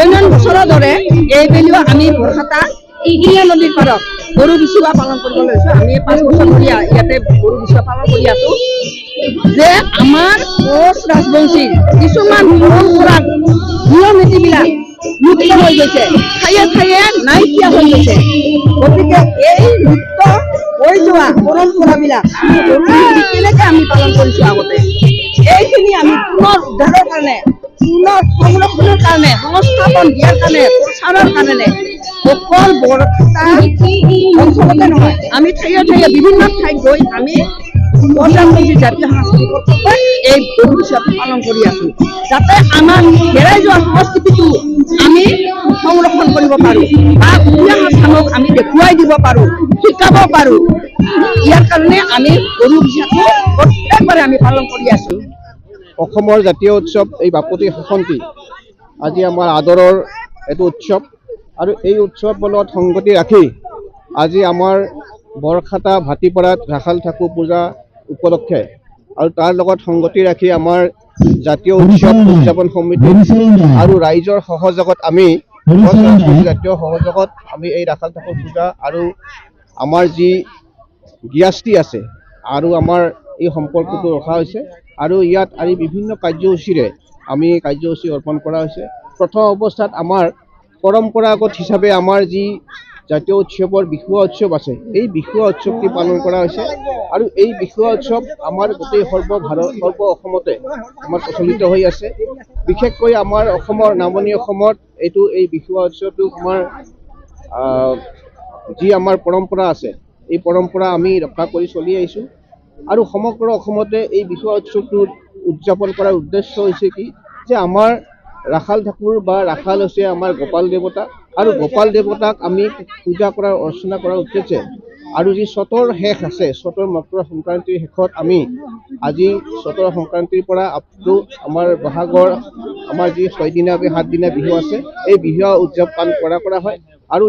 অন্য বছৰৰ দৰে এইবেলিও আমি বৰখাতা ইগিলা নদীৰ পাৰত গৰু বিচুৱা পালন কৰিবলৈ লৈছো। আমি 5 বছৰ ধৰি ইয়াতে গৰু বিচুৱা পালন কৰি আছো যে আমাৰ কোচ ৰাজবংশী কিছুমান পৰম্পৰা নিয়ম নীতিবিলাক লুপ্ত হৈ গৈছে, ঠায়ে ঠায়ে নাইকিয়া হৈ গৈছে। গতিকে এই লুপ্ত হৈ যোৱা পৰম্পৰাবিলাক আমি কেনেকৈ আমি পালন কৰিছো আগতে এইখিনি আমি পুনৰ উদ্ধাৰৰ কাৰণে পুনৰ সংৰক্ষণৰ কাৰণে সংস্থাপন দিয়াৰ কাৰণে প্ৰচাৰৰ কাৰণে অকল বৰখাতা অঞ্চলতে নহয় আমি ঠায়ে ঠায়ে বিভিন্ন ঠাইত গৈ আমি প্ৰজাতন্ত্ৰী জাতীয় সাংস্কৃতিক কৰ্তব্যই এই গৰু বিচুৱাটো পালন কৰি আছো, যাতে আমাৰ হেৰাই যোৱা সংস্কৃতিটো আমি সংৰক্ষণ কৰিব পাৰোঁ বা উঠি অহা চামক আমি দেখুৱাই দিব পাৰোঁ, শিকাব পাৰোঁ। ইয়াৰ কাৰণে আমি গৰু বিচুৱাটো প্ৰত্যেকবাৰে আমি পালন কৰি আছো। অসমৰ জাতীয় উৎসৱ এই বাপতি সাহোনটি আজি আমাৰ আদৰৰ এইটো উৎসৱ আৰু এই উৎসৱৰ লগত সংগতি ৰাখি আজি আমাৰ বৰখাতা ভাটিপাৰাত ৰাখাল ঠাকুৰ পূজা উপলক্ষে আৰু তাৰ লগত সংগতি ৰাখি আমাৰ জাতীয় উৎসৱ উদযাপন সমিতি আৰু ৰাইজৰ সহযোগত আমি জাতীয় সহযোগত আমি এই ৰাখাল ঠাকুৰ পূজা আৰু আমাৰ যি জ্ঞাষ্টি আছে আৰু আমাৰ এই সম্পৰ্কটো ৰখা হৈছে আৰু ইয়াত আজি বিভিন্ন কাৰ্যসূচীৰে আমি কাৰ্যসূচী অৰ্পণ কৰা হৈছে। প্ৰথম অৱস্থাত আমাৰ পৰম্পৰাগত হিচাপে আমাৰ যি জাতীয় উৎসৱৰ বিহুৱা উৎসৱ আছে এই বিহুৱা উৎসৱটি পালন কৰা হৈছে আৰু এই বিহুৱা উৎসৱ আমাৰ গোটেই সৰ্ব অসমতে আমাৰ প্ৰচলিত হৈ আছে। বিশেষকৈ আমাৰ অসমৰ নামনি অসমত এই বিহুৱা উৎসৱটো আমাৰ যি আমাৰ পৰম্পৰা আছে এই পৰম্পৰা আমি ৰক্ষা কৰি চলি আহিছোঁ আৰু সমগ্ৰ অসমতে এই বিহুৱা উৎসৱটো উদযাপন কৰাৰ উদ্দেশ্য হৈছে কি যে আমাৰ ৰাখাল ঠাকুৰ বা ৰাখাল হৈছে আমাৰ গোপাল দেৱতা আৰু গোপাল দেৱতাক আমি পূজা কৰাৰ অৰ্চনা কৰাৰ উদ্দেশ্যে আৰু যি চতৰ শেষ আছে চতৰ মকৰ সংক্ৰান্তিৰ শেষত আমি আজি চতৰ সংক্ৰান্তিৰ পৰা আপটো আমাৰ বহাগৰ আমাৰ যি 6 দিনীয়া 7 দিনীয়া বিহু আছে এই বিহু উদযাপন কৰা হয় আৰু